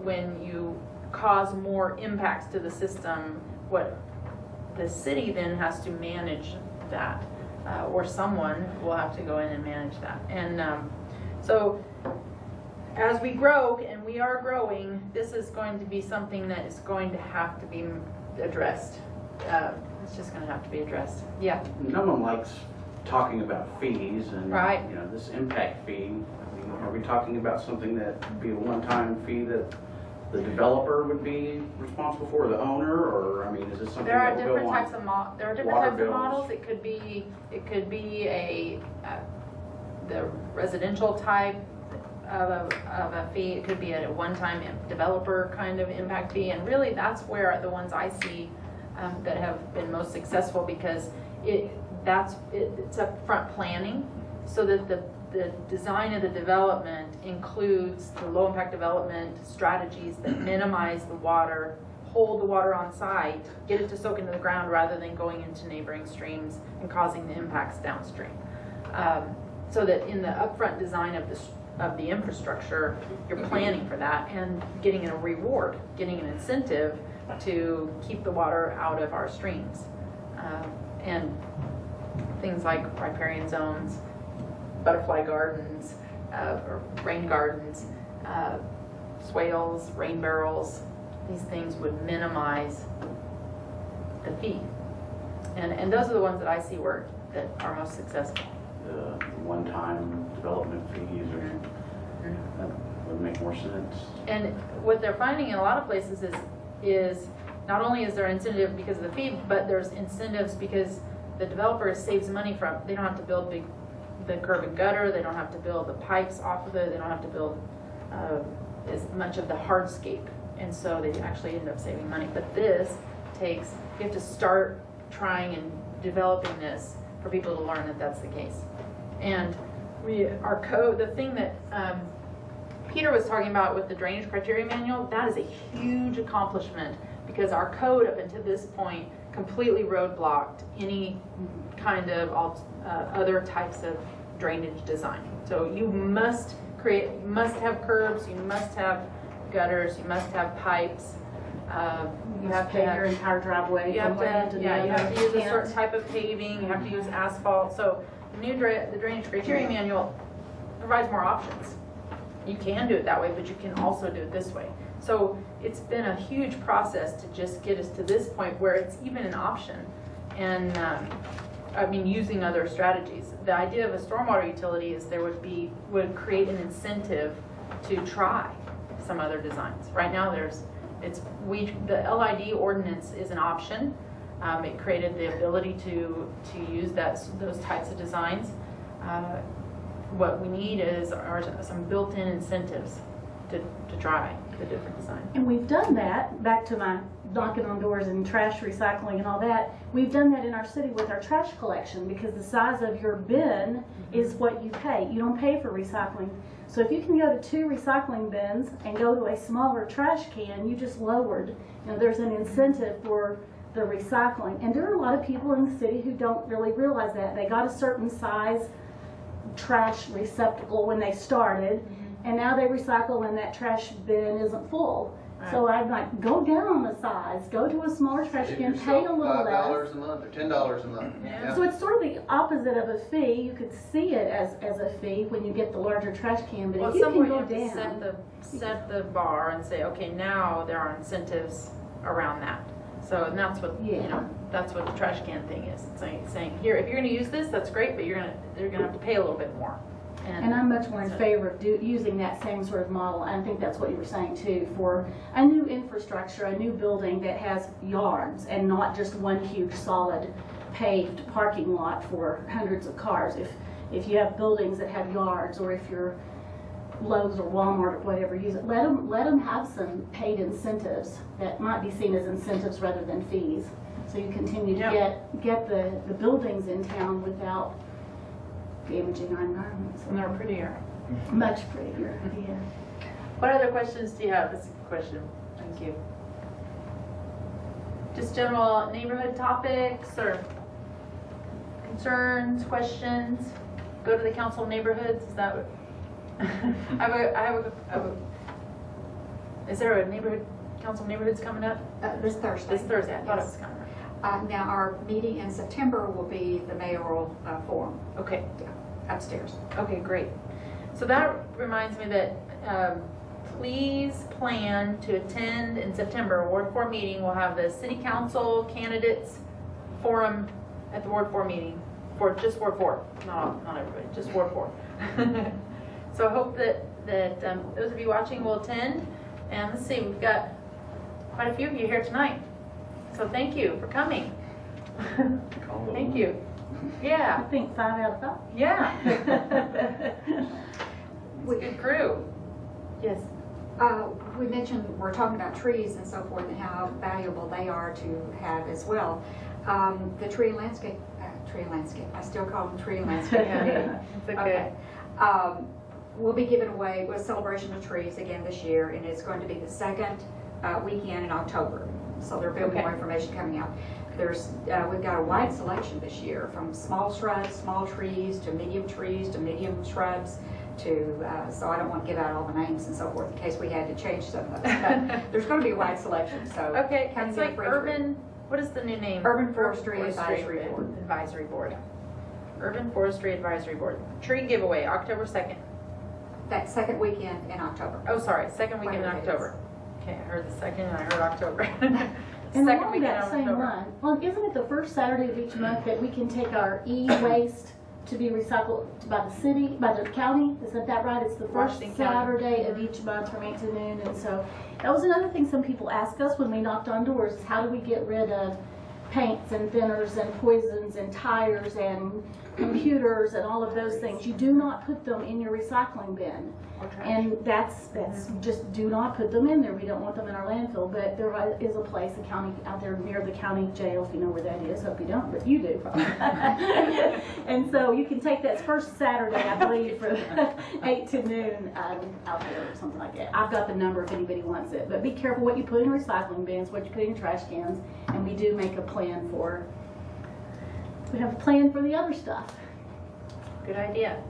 when you cause more impacts to the system. What the city then has to manage that, or someone will have to go in and manage that. And so as we grow, and we are growing, this is going to be something that is going to have to be addressed. It's just going to have to be addressed. Yeah. No one likes talking about fees and right. You know, this impact fee. I mean, are we talking about something that would be a one-time fee that the developer would be responsible for, the owner, or I mean, is this something there are that will different go types on of models. It could be a the residential type of a fee. It could be a one-time developer kind of impact fee, and really that's where the ones I see that have been most successful, because it's upfront planning, so that the design of the development includes the low impact development strategies that minimize the water, hold the water on site, get it to soak into the ground rather than going into neighboring streams and causing the impacts downstream. So that in the upfront design of the infrastructure, you're planning for that and getting a reward, getting an incentive to keep the water out of our streams. And things like riparian zones, butterfly gardens, or rain gardens, swales, rain barrels, these things would minimize the fee. And those are the ones that I see that are most successful. the one-time development fees, or that would make more sense. And what they're finding in a lot of places is not only is there incentive because of the fee, but there's incentives because the developer saves money from, they don't have to build the curb and gutter, they don't have to build the pipes off of it, they don't have to build as much of the hardscape, and so they actually end up saving money. But this takes, you have to start trying and developing this for people to learn that that's the case. And our code, the thing that Peter was talking about with the drainage criteria manual, that is a huge accomplishment, because our code up until this point completely roadblocked any kind of other types of drainage design. So you must have curbs, you must have gutters, you must have pipes. You have to pave your entire driveway. You have to use a certain type of paving, you have to use asphalt. So the drainage criteria manual provides more options. You can do it that way, but you can also do it this way. So it's been a huge process to just get us to this point where it's even an option. And using other strategies. The idea of a stormwater utility is there would create an incentive to try some other designs. Right now the LID ordinance is an option. It created the ability to use those types of designs. What we need are some built-in incentives to try the different designs. And we've done that, back to my knocking on doors and trash recycling and all that, we've done that in our city with our trash collection, because the size of your bin is what you pay. You don't pay for recycling. So if you can go to 2 recycling bins and go to a smaller trash can, you just lowered, there's an incentive for the recycling. And there are a lot of people in the city who don't really realize that. They got a certain size trash receptacle when they started, and now they recycle when that trash bin isn't full. Right. So I'm like, go down the size, go to a smaller trash can, pay a little less. $5 a month or $10 a month. Yeah. So it's sort of the opposite of a fee. You could see it as a fee when you get the larger trash can, but Well, if you can go you down. have to set the bar and say, okay, now there are incentives around that. So, and that's what that's what the trash can thing is. It's saying here, if you're going to use this, that's great, but you're going to have to pay a little bit more. And I'm much more in favor of using that same sort of model. I think that's what you were saying too, for a new infrastructure, a new building that has yards and not just one huge solid paved parking lot for hundreds of cars. If you have buildings that have yards, or if you're Lowe's or Walmart or whatever use it. Let them have some paid incentives that might be seen as incentives rather than fees. So you continue to get the buildings in town without damaging our environment. So And they're prettier. much prettier, yeah. What other questions do you have? That's a good question. Thank you. Just general neighborhood topics or concerns, questions? Go to the council of neighborhoods, is that what? Is there a neighborhood, council of neighborhoods coming up? This Thursday. This Thursday, I thought it Yes. was coming up. Now, our meeting in September will be the mayoral forum Okay, upstairs. okay, great. So that reminds me that, please plan to attend in September, Ward 4 meeting. We'll have the city council candidates forum at the Ward 4 meeting, for just Ward 4, not everybody, just Ward 4. So I hope that those of you watching will attend. And let's see, we've got quite a few of you here tonight. So thank you for coming. Thank you. Yeah. I think 5 out of 5. Yeah. It's a good crew. Yes. We mentioned, we're talking about trees and so forth and how valuable they are to have as well. The tree and landscape, I still call them tree and landscape committee. It's okay. We'll be giving away a celebration of trees again this year, and it's going to be the second weekend in October. So there'll be more information coming out. We've got a wide selection this year, from small shrubs, small trees, to medium shrubs, to, so I don't want to give out all the names and so forth in case we had to change some of those. But there's going to be a wide selection, so. Okay, kind it's of like urban, what is the new name? Urban Forestry Advisory Board. Advisory Board. Urban Forestry Advisory Board. Tree giveaway, October 2nd. That second weekend in October. Oh, sorry, second weekend in Whatever it October. Okay, I heard the second and I heard October. And Second along weekend that in same October. line, well, isn't it the first Saturday of each month that we can take our e-waste to be recycled by the city, by the county? Isn't that right? It's the first Washington County. Saturday of each month from 8 to noon. And so that was another thing some people asked us when we knocked on doors, is how do we get rid of paints and thinners and poisons and tires and computers and all of those things? You do not put them in your recycling bin. And that's just, do not put them in there. We don't want them in our landfill. But there is a place, a county out there near the county jail, if you know where that is. Hope you don't, but you do probably. And so you can take that first Saturday, I believe, from 8 to noon out there or something like that. I've got the number if anybody wants it. But be careful what you put in recycling bins, what you put in trash cans, and we do make a plan for. We have a plan for the other stuff. Good idea.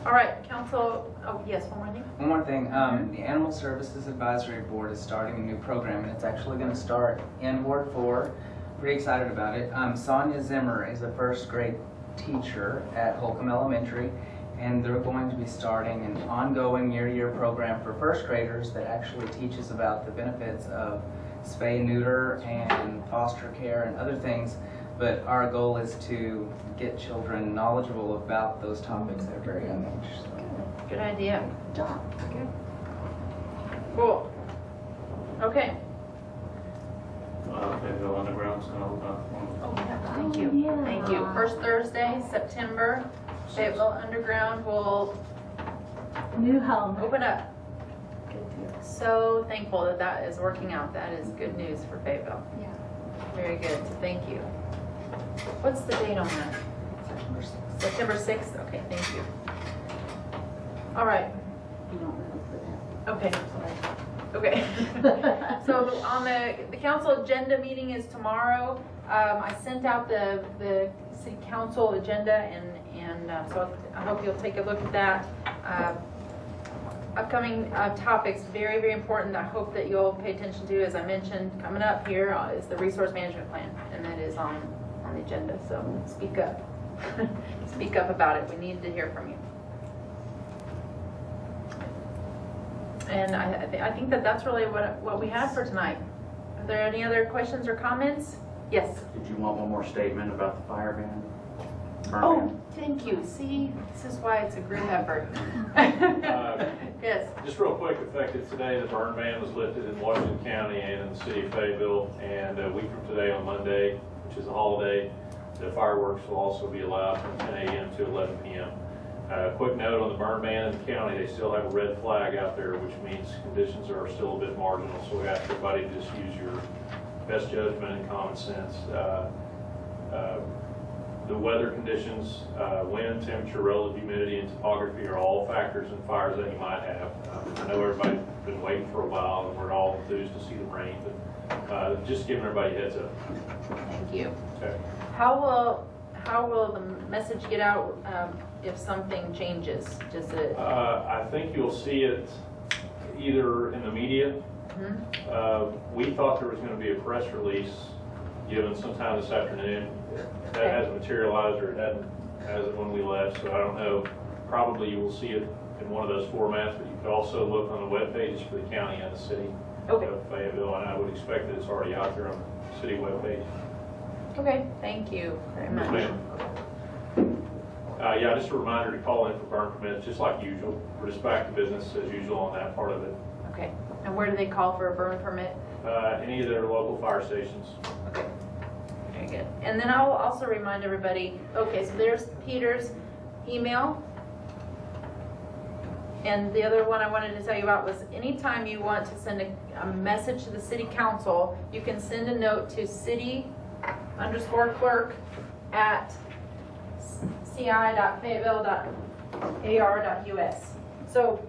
All right, council, oh yes, one more thing. One more thing, the Animal Services Advisory Board is starting a new program, and it's actually going to start in Ward 4. Pretty excited about it. Sonia Zimmer is a first grade teacher at Holcomb Elementary, and they're going to be starting an ongoing year-to-year program for first graders that actually teaches about the benefits of spay and neuter and foster care and other things. But our goal is to get children knowledgeable about those topics at a very young age. So. Good idea. Good job. Good. Cool. Okay. Fayetteville Underground's gonna open up one. Oh, yeah, thank you. Yeah. Thank you. First Thursday, September, Fayetteville Underground will New home. open up. Good deal. So thankful that that is working out. That is good news for Fayetteville. Yeah. Very good. Thank you. What's the date on that? September 6th. September 6th? Okay, thank you. All right. You don't really put that. Okay. Okay. So on the council agenda meeting is tomorrow. I sent out the city council agenda and so I hope you'll take a look at that. Upcoming topics, very, very important. I hope that you'll pay attention to, as I mentioned, coming up here is the resource management plan, and that is on the agenda. So speak up. Speak up about it. We need to hear from you. And I think that that's really what we had for tonight. Are there any other questions or comments? Yes. Did you want one more statement about the fire ban? Burn Oh, ban? thank you. See, this is why it's a group effort. Yes. Just real quick, effective today, the burn ban was lifted in Washington County and in the city of Fayetteville. And a week from today on Monday, which is a holiday, the fireworks will also be allowed from 10 a.m. to 11 p.m. Quick note on the burn ban in the county, they still have a red flag out there, which means conditions are still a bit marginal, so we ask everybody to just use your best judgment and common sense. The weather conditions, wind, temperature, relative humidity, and topography are all factors in fires that you might have. I know everybody's been waiting for a while, and we're all enthused to see the rain, but just giving everybody a heads up. Thank you. Okay. How will the message get out if something changes? Does it? I think you'll see it either in the media. We thought there was going to be a press release given sometime this afternoon. That hasn't materialized, or it hasn't when we left, so I don't know. Probably you will see it in one of those formats, but you could also look on the web pages for the county and the city of Fayetteville, and I would expect that it's already out there on the city web page. Okay, thank you very much. Yes, ma'am. Yeah, just a reminder to call in for burn permits, just like usual. We're just back to business as usual on that part of it. Okay, and where do they call for a burn permit? Any of their local fire stations. Okay, very good. And then I'll also remind everybody, okay, so there's Peter's email. And the other one I wanted to tell you about was anytime you want to send a message to the city council, you can send a note to city_clerk@ci.fayetteville.ar.us. So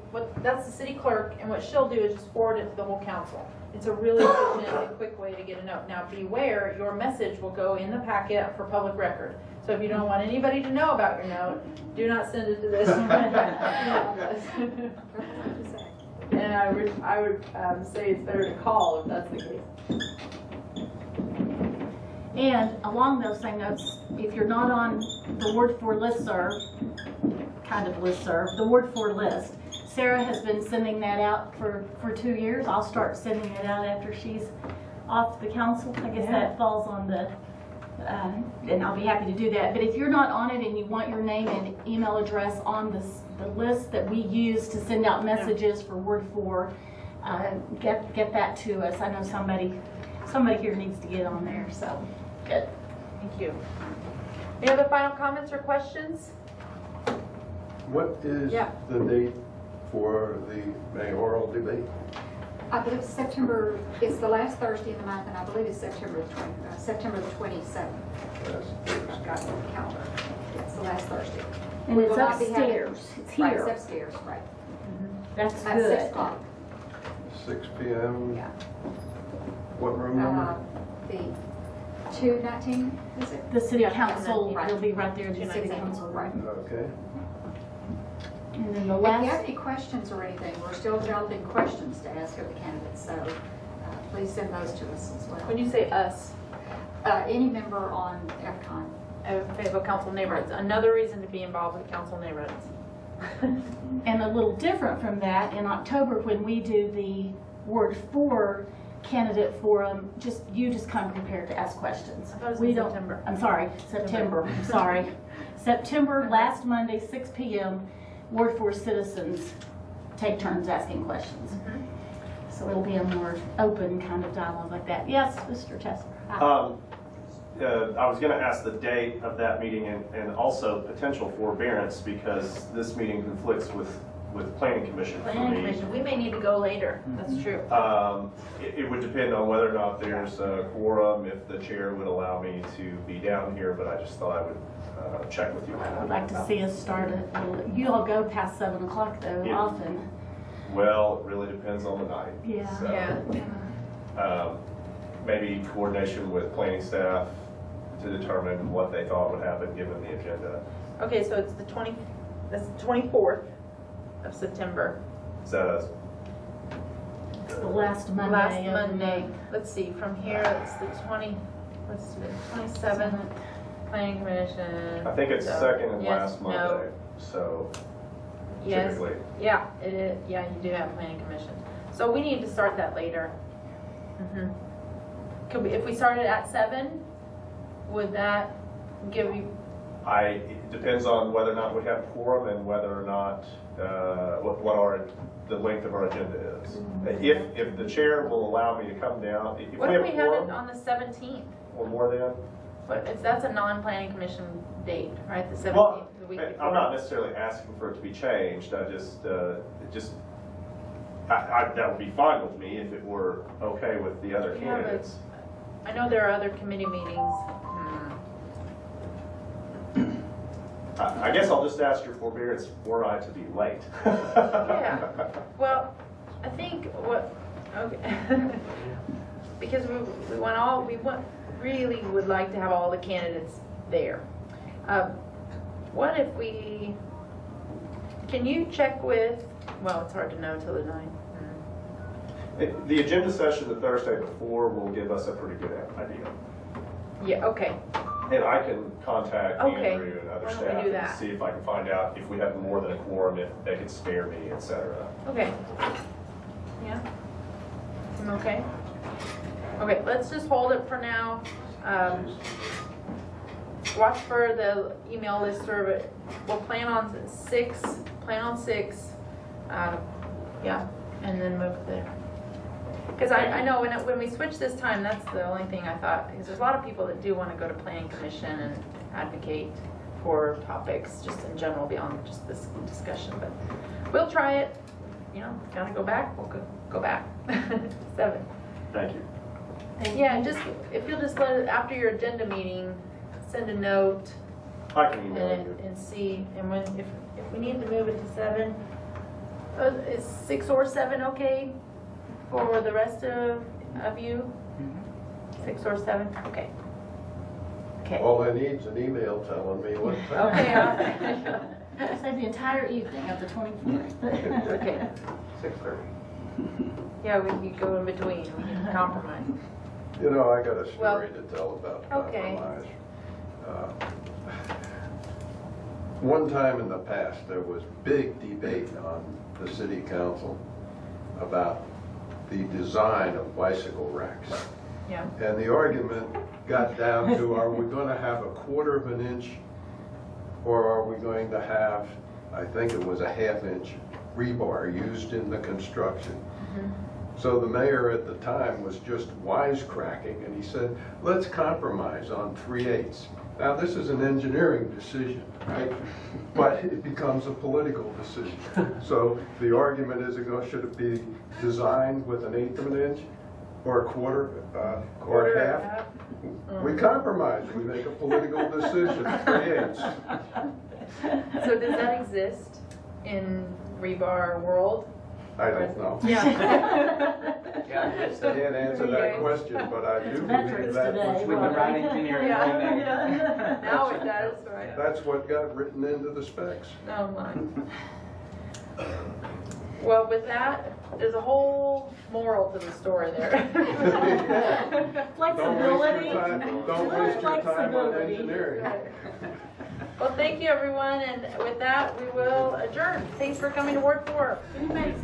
that's the city clerk, and what she'll do is just forward it to the whole council. It's a really efficient and quick way to get a note. Now beware, your message will go in the packet for public record. So if you don't want anybody to know about your note, do not send it to this email address. And I would say it's better to call if that's the case. And along those same notes, if you're not on the Ward 4 listserv, the Ward 4 list, Sarah has been sending that out for 2 years. I'll start sending it out after she's off the council. I guess that falls on the, and I'll be happy to do that. But if you're not on it and you want your name and email address on the list that we use to send out messages for Ward 4, get that to us. I know somebody here needs to get on there, so good. Thank you. Any other final comments or questions? What is the date for the mayoral debate? I believe September, it's the last Thursday in the month, and I believe it's September the 27th. I've got it on the calendar. It's the last Thursday. And We it's will not be having- upstairs. It's Right, here. it's upstairs, right. That's At good. 6 o'clock. 6 p.m.? Yeah. What room number? The 219, is it? The city Yeah, council right. will be right there in the city 219. council. Right. Okay. And then the If you have last, any questions or anything, we're still developing questions to ask of the candidates, so please send those to us as well. When you say us, Any member on FCON. Fayetteville Council Neighborhoods, another reason to be involved with council neighborhoods. and a little different from that, in October when we do the Ward 4 candidate forum, you just come prepared to ask questions. I thought it was We in don't- September. I'm sorry, September, I'm sorry. September, last Monday, 6 p.m., Ward 4 citizens take turns asking questions. So it'll be a more open kind of dialogue like that. Yes, Mr. Tessler. I was going to ask the date of that meeting and also potential forbearance, because this meeting conflicts with Planning Commission for Planning me. Commission, we may need to go later, that's true. It would depend on whether or not there's a quorum, if the chair would allow me to be down here, but I just thought I would check with you. I'd like to see us start at, you all go past 7 o'clock though, Yeah. often. Well, it really depends on the night. Yeah. So, maybe coordination with planning staff to determine what they thought would happen given the agenda. Okay, so it's that's the 24th of September. Is that It's the last Monday. Last of the Monday. month. Let's see, from here, it's the 27th, Planning Commission. I think it's So, second and yes, last no. Monday, so Yes, typically. yeah, it is, yeah, you do have Planning Commission. So we need to start that later. Could we, if we started at 7, would that give you, It depends on whether or not we have quorum and whether or not, the length of our agenda is. If the chair will allow me to come down, if what we if have we have it quorum on the 17th? or more than, But if that's a non-Planning Commission date, right, the 17th? well, week I'm before. not necessarily asking for it to be changed, I just, that would be fine with me if it were okay with the other Yeah, but- candidates. I know there are other committee meetings. I guess I'll just ask your forbearance were I to be late. Yeah, well, I think okay, because really would like to have all the candidates there. What if can you check with, well, it's hard to know till the 9th. The agenda session the Thursday before will give us a pretty good idea. Yeah, okay, And I can contact Okay. Andrew and other Why don't we staff do and that? see if I can find out if we have more than a quorum, if they could spare me, et cetera. okay. Yeah? Seem okay? Okay, let's just hold it for now. Watch for the email list serve. We'll plan on 6. Yeah, and then move there. Because I know when we switch this time, that's the only thing I thought, because there's a lot of people that do want to go to planning commission and advocate for topics just in general beyond just this discussion, but we'll try it. You know, gotta go back, we'll go back. 7. Thank you. Yeah, just, if you'll just let it, after your agenda meeting, send a note I can email you. and see, and if we need to move it to 7, is 6 or 7 okay for the rest of you? 6 or 7, okay. Okay. All I need is an email telling me what time. Okay, Say the entire evening of the 24th. okay. 6:30. Yeah, we could go in between, we can compromise. You know, I got a Well, story to tell about okay. compromise. One time in the past, there was big debate on the city council about the design of bicycle racks. Yeah. And the argument got down to, are we going to have a 1/4 of an inch, or are we going to have, I think it was a 1/2 inch rebar used in the construction? So the mayor at the time was just wisecracking, and he said, let's compromise on 3/8. Now, this is an engineering decision, right? But it becomes a political decision. So the argument is, should it be designed with an 1/8 of an inch, or a 1/4, or a 1/2? We compromise, we make a political decision, 3/8. So does that exist in rebar world? I don't know. Yeah. I can't answer that question, but I do believe Veterans that today, was With the right engineering, Yeah. we may. Now it does, right? That's what got written into the specs. Oh my. Well, with that, there's a whole moral to the story there. Flexibility. Don't waste your time on Flexibility. engineering. Well, thank you, everyone, and with that, we will adjourn. Thanks for coming to Ward 4. Anybody's